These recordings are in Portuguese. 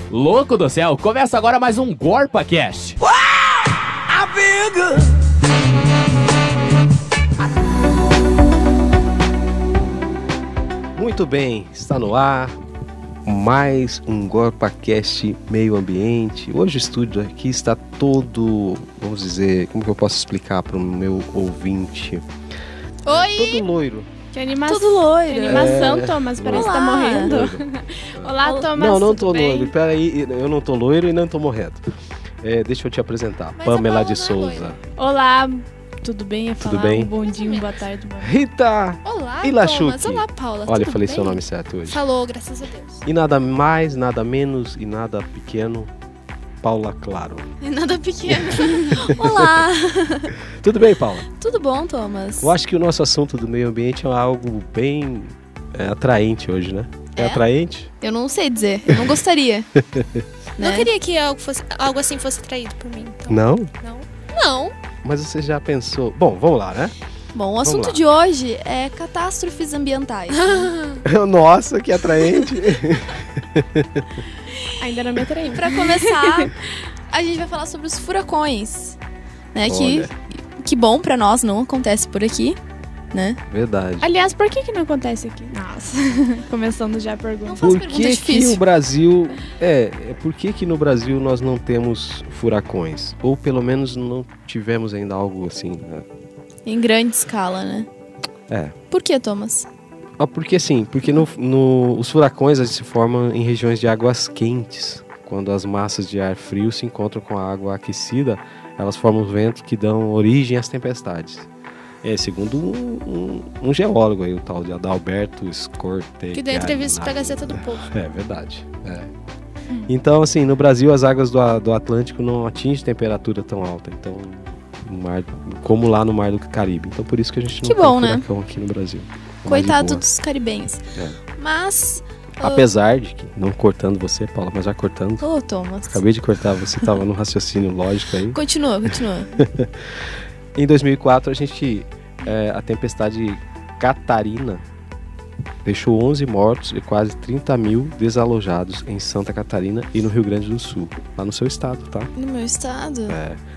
Louco do céu, começa agora mais um GorpaCast. Muito bem, está no ar mais um GorpaCast Meio Ambiente. Hoje o estúdio aqui está todo, vamos dizer, como que eu posso explicar para o meu ouvinte? Oi! Todo loiro. Que animação. Tudo loiro. Que animação, Thomas, parece que tá morrendo. Olá, Thomas. Não tô tudo bem? loiro. Peraí, eu não tô loiro e não tô morrendo. Deixa eu te apresentar. Mas Pamela a Paula de não é Souza. loira. Olá, tudo bem? Ia Tudo falar bem? um bom dia, boa tarde, boa noite. Rita Olá, e Thomas. Lachuque. Olá, Paula. Olha, eu tudo falei bem? seu nome certo hoje. Falou, graças a Deus. E nada mais, nada menos e nada pequeno, Paula Claro. É nada pequeno. Olá, Tudo bem, Paula? tudo bom, Thomas? Eu acho que o nosso assunto do meio ambiente é algo bem atraente hoje, né? É É? atraente? Eu não sei dizer, eu não gostaria. Não né? queria que algo assim fosse traído por mim. Então, Não? não. Mas você já pensou... Bom, vamos lá, né? Bom, o Vamos assunto lá. de hoje é catástrofes ambientais. Nossa, que atraente. Ainda não me atraiu. Pra começar, a gente vai falar sobre os furacões, né? Olha. Que bom pra nós, não acontece por aqui, né? Verdade. Aliás, por que não acontece aqui? Nossa, começando já a pergunta. Não faz Por pergunta que difícil. o Brasil... por que no Brasil nós não temos furacões? Ou pelo menos não tivemos ainda algo assim, né? Em grande escala, né? É. Por que, Thomas? Porque os furacões eles se formam em regiões de águas quentes. Quando as massas de ar frio se encontram com a água aquecida, elas formam ventos que dão origem às tempestades. Segundo um geólogo aí, o tal de Adalberto Scorte. Que deu entrevista pra Gazeta do Povo. É verdade. Então, assim, no Brasil as águas do Atlântico não atingem temperatura tão alta. Então, como lá no Mar do Caribe. Então, por isso que a gente não Que tem bom, né? furacão aqui no Brasil. É mais de Coitado boa. dos caribenhos. É. Mas... Apesar de que, não cortando você, Paula, mas já cortando. Ô, Thomas. Acabei de cortar, você estava no raciocínio lógico aí. Continua. Em 2004, a tempestade Catarina deixou 11 mortos e quase 30 mil desalojados em Santa Catarina e no Rio Grande do Sul, lá no seu estado, tá? No meu estado?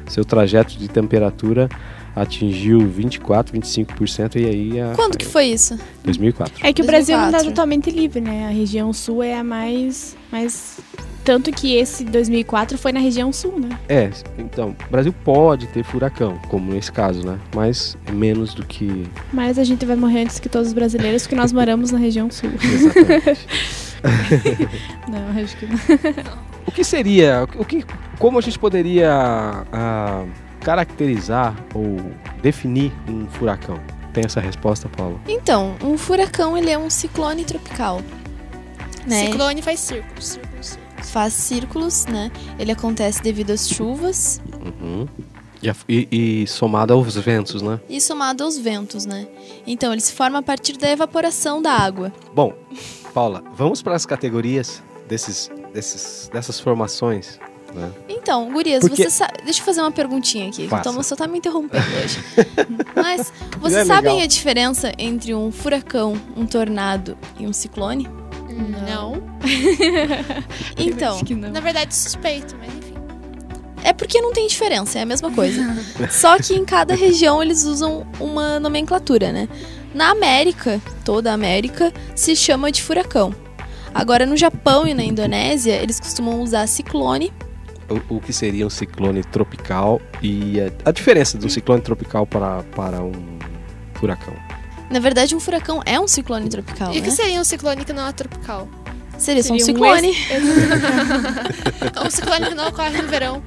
Seu trajeto de temperatura atingiu 24%, 25% e aí... Quando que foi isso? 2004. É que o Brasil não tá 2004. totalmente livre, né? A região sul é a mais... Tanto que esse 2004 foi na região sul, né? Então, o Brasil pode ter furacão, como nesse caso, né? Mas é menos do que... Mas a gente vai morrer antes que todos os brasileiros, porque nós moramos na região sul. Exatamente. Não, acho que não. O que seria, como a gente poderia caracterizar ou definir um furacão? Tem essa resposta, Paula? Então, um furacão, ele é um ciclone tropical. Né? Ciclone faz círculos. Faz círculos, né? Ele acontece devido às chuvas Uhum. E somado aos ventos, né? e somado aos ventos, né? Então, ele se forma a partir da evaporação da água. Bom, Paula, vamos para as categorias dessas formações, né? Então, gurias, Porque- você sabe... Deixa eu fazer uma perguntinha aqui. Faça. O Thomas só tá me interrompendo hoje. Mas, Não vocês é sabem legal. a diferença entre um furacão, um tornado e um ciclone? Não. Então, Acho que não. Na verdade, suspeito, mas enfim. é porque não tem diferença, é a mesma coisa. Só que em cada região eles usam uma nomenclatura, né? Na América, toda a América, se chama de furacão. Agora, no Japão e na Indonésia, eles costumam usar ciclone. O que seria um ciclone tropical e a diferença de um ciclone tropical para um furacão? Na verdade, um furacão é um ciclone tropical, E o né? que seria um ciclone que não é tropical? Seria só um Seria um ciclone. Um ciclone que não ocorre no verão.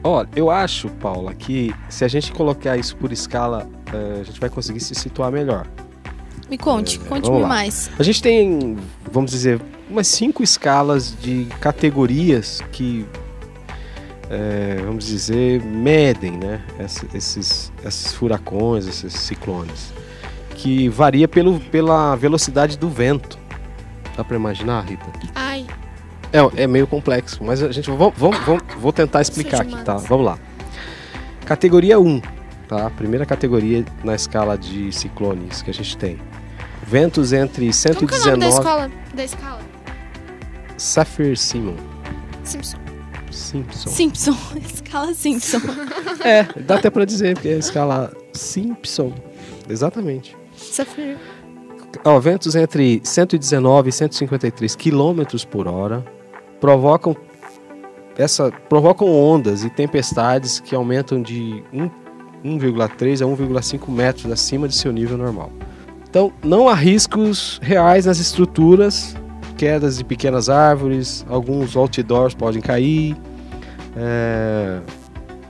Olha, eu acho, Paula, que se a gente colocar isso por escala, a gente vai conseguir se situar melhor. Me conte, Vamos conte-me lá. mais. A gente tem, vamos dizer, umas 5 escalas de categorias que, vamos dizer, medem, né, esses furacões, esses ciclones, que varia pela velocidade do vento. Dá pra imaginar, Rita? Ai, É meio complexo, mas a gente vou tentar explicar Sou de aqui, tá? humanas. Vamos lá. Categoria 1, tá? A primeira categoria na escala de ciclones que a gente tem. Ventos entre Como que é o nome 119... da escala? Saffir-Simon. Simpson. Simpson. Simpson. Escala Simpson. É, dá até pra dizer, porque é a escala Simpson. Exatamente. Saffir. Ó, ventos entre 119 e 153 km por hora provocam ondas e tempestades que aumentam de 1,3 a 1,5 metros acima de seu nível normal. Então, não há riscos reais nas estruturas, quedas de pequenas árvores, alguns outdoors podem cair,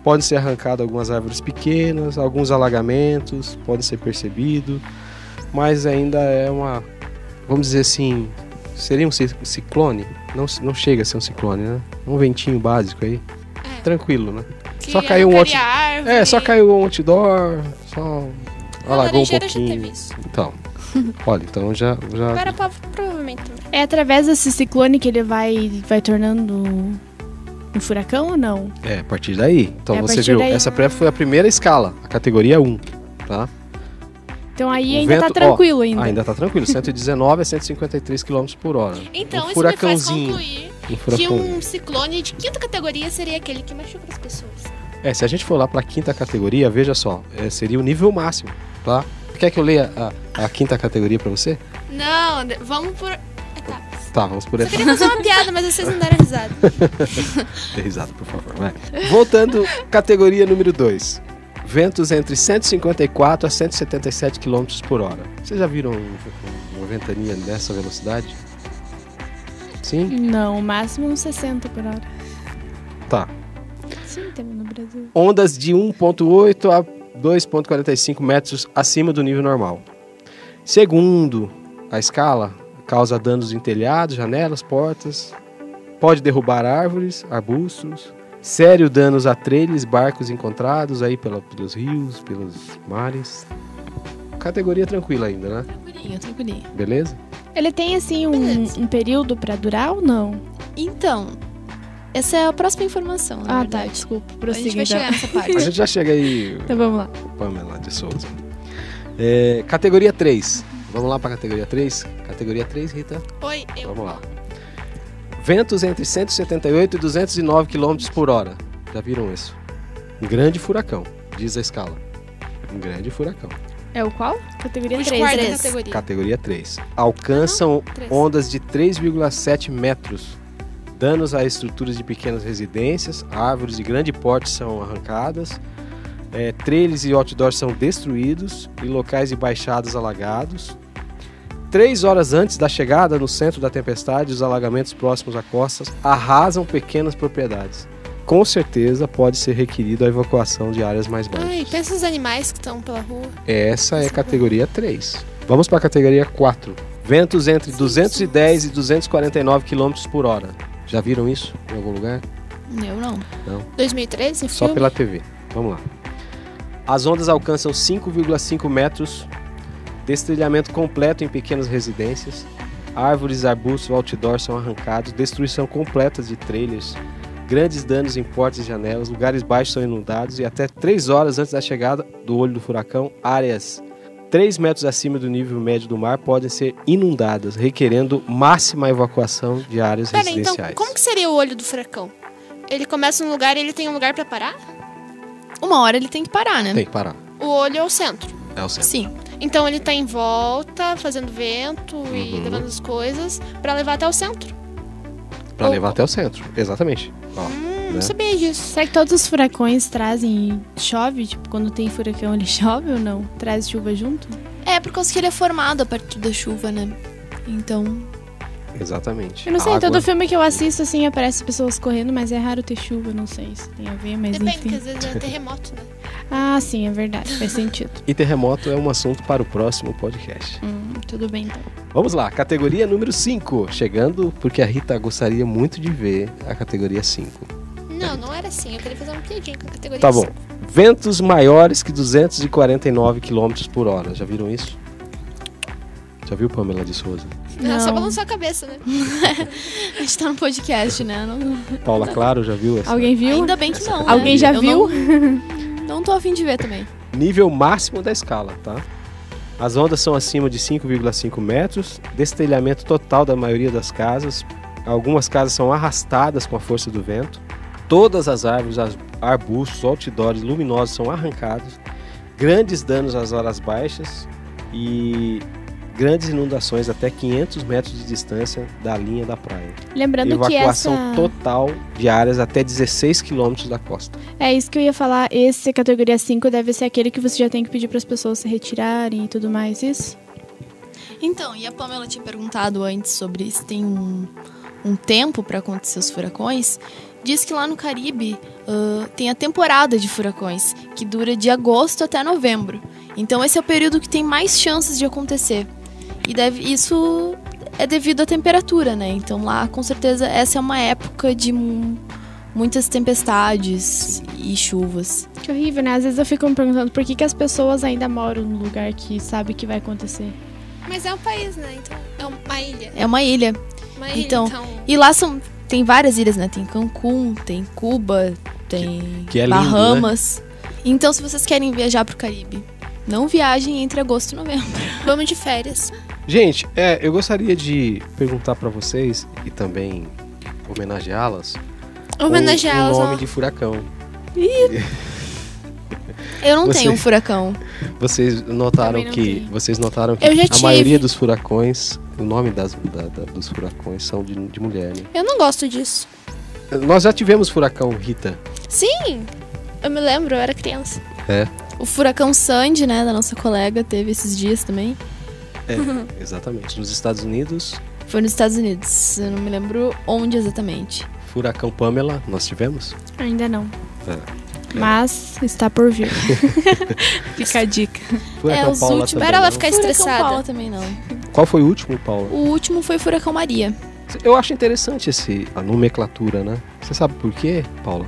podem ser arrancadas algumas árvores pequenas, alguns alagamentos podem ser percebidos, mas ainda é vamos dizer assim, seria um ciclone? Não chega a ser um ciclone, né? Um ventinho básico aí, tranquilo, né? Só caiu só caiu um outdoor, só alagou um pouquinho. Já teve isso. Então, olha, então já... Agora provavelmente também. É através desse ciclone que ele vai tornando um furacão ou não? É, a partir daí. Então você viu, daí. essa foi a primeira escala, a categoria 1, tá? Então aí O ainda vento, tá tranquilo ainda. Ainda tá tranquilo, 119 a 153 km por hora. Então, um isso me faz furacãozinho. concluir que furacão. um ciclone de 5ª categoria seria aquele que machuca as pessoas. Se a gente for lá pra 5ª categoria, veja só, seria o nível máximo, tá? Quer que eu leia a 5ª categoria pra você? Não, vamos por etapas. Tá, vamos por Eu etapas. queria fazer uma piada, mas vocês não deram risada. Dê risada, por favor, vai. Voltando, categoria número 2. Ventos entre 154 a 177 km por hora. Vocês já viram uma ventania dessa velocidade? Sim? Não, o máximo uns 60 por hora. Tá. Sim, temos no Brasil. Ondas de 1,8 a 2,45 metros acima do nível normal. Segundo a escala, causa danos em telhados, janelas, portas, pode derrubar árvores, arbustos, sério danos a trelhos, barcos encontrados aí pelos rios, pelos mares. Categoria tranquila ainda, né? Tranquilinho. Beleza? Ele tem assim um período pra durar ou não? Então, essa é a próxima informação, na Tá, verdade. desculpa. A gente Prossiga vai então. chegar nessa A parte. gente já chega aí, Então vamos lá. Pamela de Souza. Categoria 3. Vamos lá para a categoria 3? Categoria 3, Rita? Oi, Vamos lá. Ventos entre 178 e 209 km por hora. Já viram isso? Um grande furacão, diz a escala. Um grande furacão. É o qual? Categoria Os 3. quarta três. categoria. Categoria 3. Alcançam 3. ondas de 3,7 metros. Danos a estruturas de pequenas residências, árvores de grande porte são arrancadas, trailers e outdoors são destruídos e locais de baixadas alagados. 3 horas antes da chegada no centro da tempestade, os alagamentos próximos a costas arrasam pequenas propriedades. Com certeza pode ser requerida a evacuação de áreas mais baixas. Ai, pensa nos animais que estão pela rua. Essa é a categoria 3. Vamos para a categoria 4. Ventos entre 210 e 249 km por hora. Já viram isso em algum lugar? Eu não. 2013, Só filme? pela TV. Vamos lá. As ondas alcançam 5,5 metros, destrilhamento completo em pequenas residências, árvores, arbustos, outdoors são arrancados, destruição completa de trailers, grandes danos em portas e janelas, lugares baixos são inundados e até 3 horas antes da chegada do olho do furacão, áreas 3 metros acima do nível médio do mar podem ser inundadas, requerendo máxima evacuação de áreas Pera, então, residenciais. como que seria o olho do furacão? Ele começa num lugar e ele tem um lugar pra parar? Uma hora ele tem que parar, né? Tem que parar. O olho é o centro. É o centro. Sim. Então ele tá em volta, fazendo vento e levando as coisas pra levar até o centro. Pra levar até o centro. Exatamente. Ó, Não sabia disso. Será que todos os furacões trazem chove? Tipo, quando tem furacão ele chove ou não? Traz chuva junto? É, por causa que ele é formado a partir da chuva, né? Então, Exatamente. Eu não sei, Água. todo filme que eu assisto, assim, aparece pessoas correndo, mas é raro ter chuva, não sei se tem a ver, mas Depende, enfim. porque às vezes é terremoto, né? Ah, sim, é verdade, faz sentido. E terremoto é um assunto para o próximo podcast. Tudo bem, então. Vamos lá, categoria número 5. Chegando porque a Rita gostaria muito de ver a categoria 5. Não, não era assim. Eu queria fazer uma piadinha com a categoria Tá bom. 5. Ventos maiores que 249 km por hora. Já viram isso? Já viu, Pamela de Souza? Não, só Não. balançou a cabeça, né? a gente tá no podcast, né? Não- Paula Claro, já viu essa? Alguém viu? Ainda bem que não. né? Alguém já Eu viu? Não tô a fim de ver também. Nível máximo da escala, tá? As ondas são acima de 5,5 metros, destelhamento total da maioria das casas. Algumas casas são arrastadas com a força do vento. Todas as árvores, arbustos, outdoors luminosos são arrancados. Grandes danos às horas baixas e grandes inundações até 500 metros de distância da linha da praia. Lembrando que Evacuação total de áreas até 16 quilômetros da costa. É isso que eu ia falar. Esse categoria 5 deve ser aquele que você já tem que pedir para as pessoas se retirarem e tudo mais, isso? Então, e a Pamela tinha perguntado antes sobre se tem um tempo para acontecer os furacões. Diz que lá no Caribe tem a temporada de furacões, que dura de agosto até novembro. Então esse é o período que tem mais chances de acontecer. E isso é devido à temperatura, né? Então lá, com certeza, essa é uma época de muitas tempestades e chuvas. Que horrível, né? Às vezes eu fico me perguntando por que as pessoas ainda moram no lugar que sabe que vai acontecer. Mas é um país, né? Então, é uma ilha. É uma ilha. Então, e lá tem várias ilhas, né? Tem Cancún, tem Cuba, tem que é Bahamas. Lindo, né? Então, se vocês querem viajar pro Caribe, não viajem entre agosto e novembro. Vamos de férias. Gente, eu gostaria de perguntar pra vocês e também homenageá-las. Homenageá-las, o nome de furacão. Eu não tenho um furacão. Vocês notaram que Eu já a tive. maioria dos furacões, o nome dos furacões são de mulher, né? Eu não gosto disso. Nós já tivemos furacão, Rita. Sim, eu me lembro, eu era criança. O furacão Sandy, né, da nossa colega, teve esses dias também. Exatamente. Nos Estados Unidos. Foi nos Estados Unidos, eu não me lembro onde exatamente. Furacão Pamela, nós tivemos? Ainda não. Mas está por vir. Fica a dica. Furacão os Paula últimos. também Para ela não? ficar Furacão estressada. Paula também não. Qual foi o último, Paula? O último foi Furacão Maria. Eu acho interessante a nomenclatura, né? Você sabe por quê, Paula?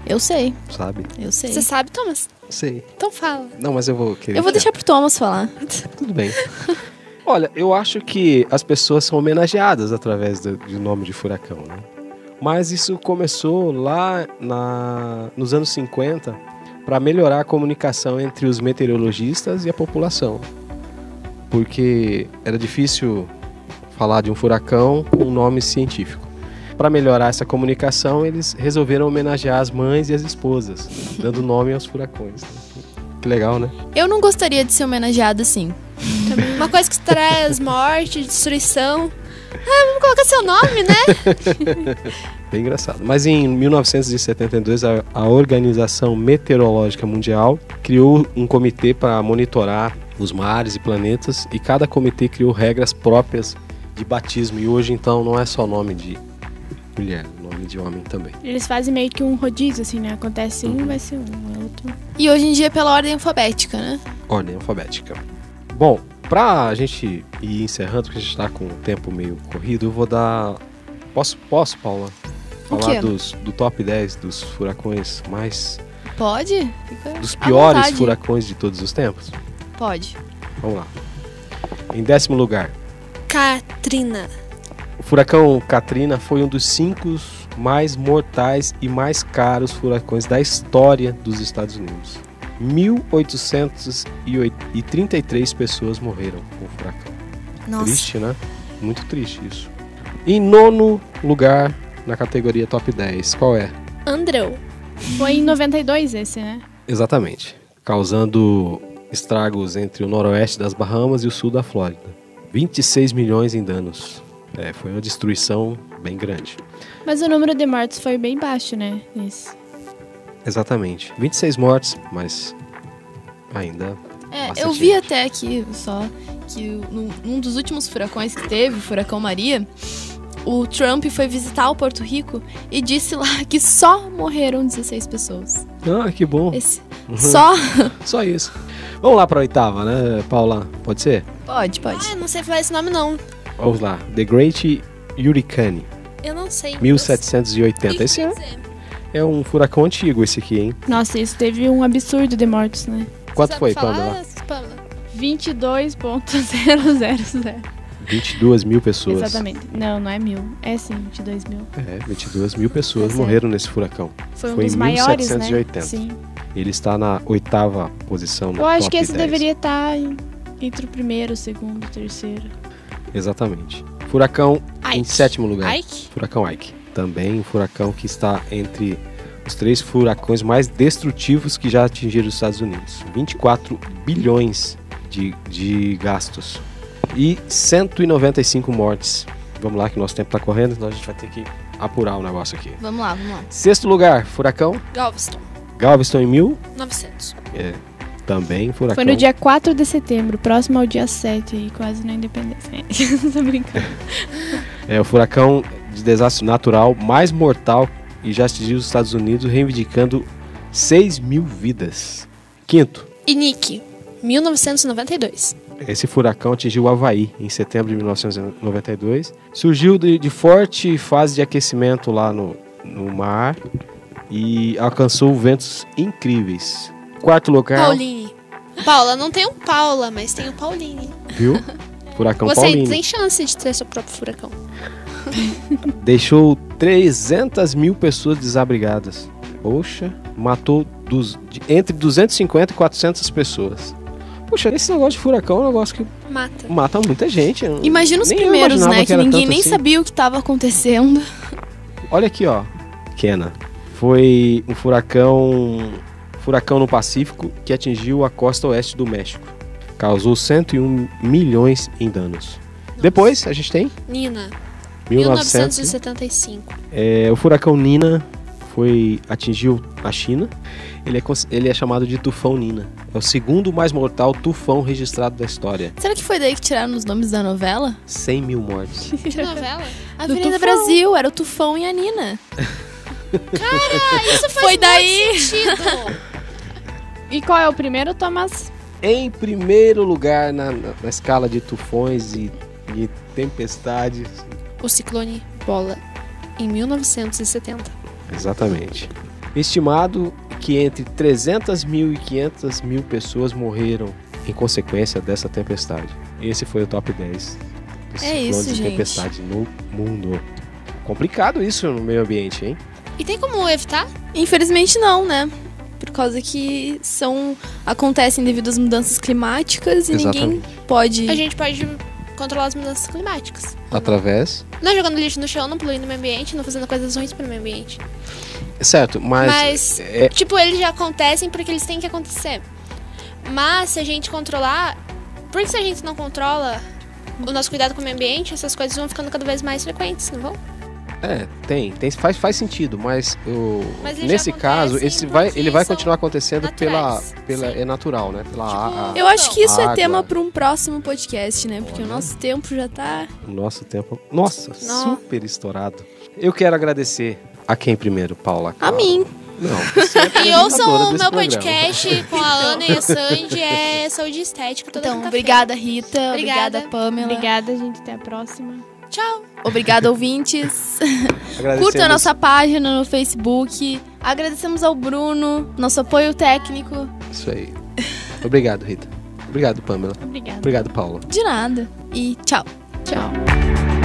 Eu sei. Sabe? Você sabe, Thomas? Sei. Então fala. Não, mas eu vou querer. Eu vou deixar pro Thomas falar. Tudo bem. Olha, eu acho que as pessoas são homenageadas através do nome de furacão, né? Mas isso começou lá nos anos 50 para melhorar a comunicação entre os meteorologistas e a população. Porque era difícil falar de um furacão com um nome científico. Para melhorar essa comunicação, eles resolveram homenagear as mães e as esposas, dando nome aos furacões. Que legal, né? Eu não gostaria de ser homenageada assim. Também. Uma coisa que traz morte, destruição. Vamos colocar seu nome, né? Bem engraçado. Mas em 1972, a Organização Meteorológica Mundial criou um comitê para monitorar os mares e planetas, e cada comitê criou regras próprias de batismo. E hoje, então, não é só nome de mulher, nome de homem também. Eles fazem meio que um rodízio, assim, né? Acontece vai ser outro. E hoje em dia é pela ordem alfabética, né? Ordem alfabética. Bom, pra gente ir encerrando, porque a gente tá com o tempo meio corrido, eu vou dar... Posso, Paula? Falar do top 10 dos furacões mais... Pode? Dos à piores vontade. furacões de todos os tempos? Pode. Vamos lá. Em 10º lugar, Katrina. o furacão Katrina foi um dos 5 mais mortais e mais caros furacões da história dos Estados Unidos. 1.833 pessoas morreram com o furacão. Nossa. Triste, né? Muito triste isso. Em 9º lugar, na categoria Top 10, qual é? Andrew. Foi em 92 esse, né? Exatamente. Causando estragos entre o noroeste das Bahamas e o sul da Flórida. 26 milhões em danos. Foi uma destruição bem grande. Mas o número de mortos foi bem baixo, né? Esse. Exatamente. 26 mortes, mas ainda... bastante Eu vi gente. até aqui só que num dos últimos furacões que teve, o Furacão Maria, o Trump foi visitar o Porto Rico e disse lá que só morreram 16 pessoas. Ah, que bom. Só? Só isso. Vamos lá para a 8ª, né, Paula? Pode ser? Pode. Ah, eu não sei falar esse nome, não. Vamos lá. The Great Hurricane, Eu não sei. 1780. Esse é um furacão antigo, esse aqui, hein? Nossa, isso teve um absurdo de mortos, né? Quanto Sabe foi, falar, Pamela? 22.000. 22 mil pessoas. Exatamente. Não é 1000. É sim, 22 mil. 22 mil pessoas Tá morreram nesse furacão. Foi um Foi dos em maiores, 1780. né? Sim. Ele está na 8ª posição no Eu acho top que esse 10. deveria estar Entre o primeiro, o segundo, o terceiro. Exatamente. Furacão em Ike. sétimo lugar. Ike? Furacão Ike. Também um furacão que está entre os 3 furacões mais destrutivos que já atingiram os Estados Unidos. 24 bilhões de gastos. E 195 mortes. Vamos lá que o nosso tempo está correndo, então a gente vai ter que apurar o negócio aqui. Vamos lá, vamos lá. Sexto lugar, furacão Galveston. Galveston em 900. também furacão. Foi no dia 4 de setembro, próximo ao dia 7, aí, quase na independência. Tô brincando. É o furacão de desastre natural mais mortal e já atingiu os Estados Unidos, reivindicando 6 mil vidas. Quinto, E Nick, 1992. esse furacão atingiu o Havaí em setembro de 1992. Surgiu de forte fase de aquecimento lá no mar e alcançou ventos incríveis. Quarto lugar, Pauline. Paula, não tem um Paula, mas tem o Pauline. viu? Furacão Você Pauline. tem chance de ter seu próprio furacão. Deixou 300 mil pessoas desabrigadas. Poxa, matou entre 250 e 400 pessoas. Poxa, esse negócio de furacão é um negócio que Mata. mata muita gente. Imagina os Nem eu primeiros, imaginava né? Que era ninguém tanto nem assim. sabia o que estava acontecendo. Olha aqui, ó. Kena. Foi um furacão no Pacífico que atingiu a costa oeste do México. Causou 101 milhões em danos. Depois, a gente tem Nina, 1900. 1975. O furacão Nina atingiu a China. Ele é chamado de tufão Nina. É o segundo mais mortal tufão registrado da história. Será que foi daí que tiraram os nomes da novela? 100 mil mortes. Que novela? Avenida Brasil, era o Tufão e a Nina. Isso Foi daí. sentido. E qual é o primeiro, Thomas? Em primeiro lugar na escala de tufões e tempestades. O ciclone Bola, em 1970. Exatamente. Estimado que entre 300 mil e 500 mil pessoas morreram em consequência dessa tempestade. Esse foi o top 10 dos É ciclones isso, de gente. tempestade no mundo. Complicado isso no meio ambiente, hein? E tem como evitar? Infelizmente não, né? Por causa que acontecem devido às mudanças climáticas e ninguém Exatamente. pode... A gente pode controlar as mudanças climáticas. Através. Não jogando lixo no chão, não poluindo o meio ambiente, não fazendo coisas ruins pro meio ambiente. Certo, Mas, é, tipo, eles já acontecem porque eles têm que acontecer. Mas se a gente controlar... Por que se a gente não controla o nosso cuidado com o meio ambiente, essas coisas vão ficando cada vez mais frequentes, não vão? faz sentido, mas Mas ele nesse já caso acontece ele vai porque continuar acontecendo naturais. Sim. é natural, né? Tipo, Eu acho que isso é água. tema para um próximo podcast, né? Porque o nosso tempo já tá... O nosso tempo, nossa, super estourado. Eu quero agradecer a quem primeiro, Paula? A mim. Não. Você é E apresentadora ouçam o desse meu programa. podcast com a Ana e a Sandy, é saúde e estética toda Então, quinta-feira. obrigada, Rita. Obrigada. Obrigada, Pamela. Obrigada, gente. Até a próxima. Tchau. Obrigada, ouvintes. Agradecemos- Curtam a nossa página no Facebook. Agradecemos ao Bruno, nosso apoio técnico. Isso aí. Obrigado, Rita. Obrigado, Pamela. Obrigada. Obrigado, Paula. De nada. E tchau. Tchau.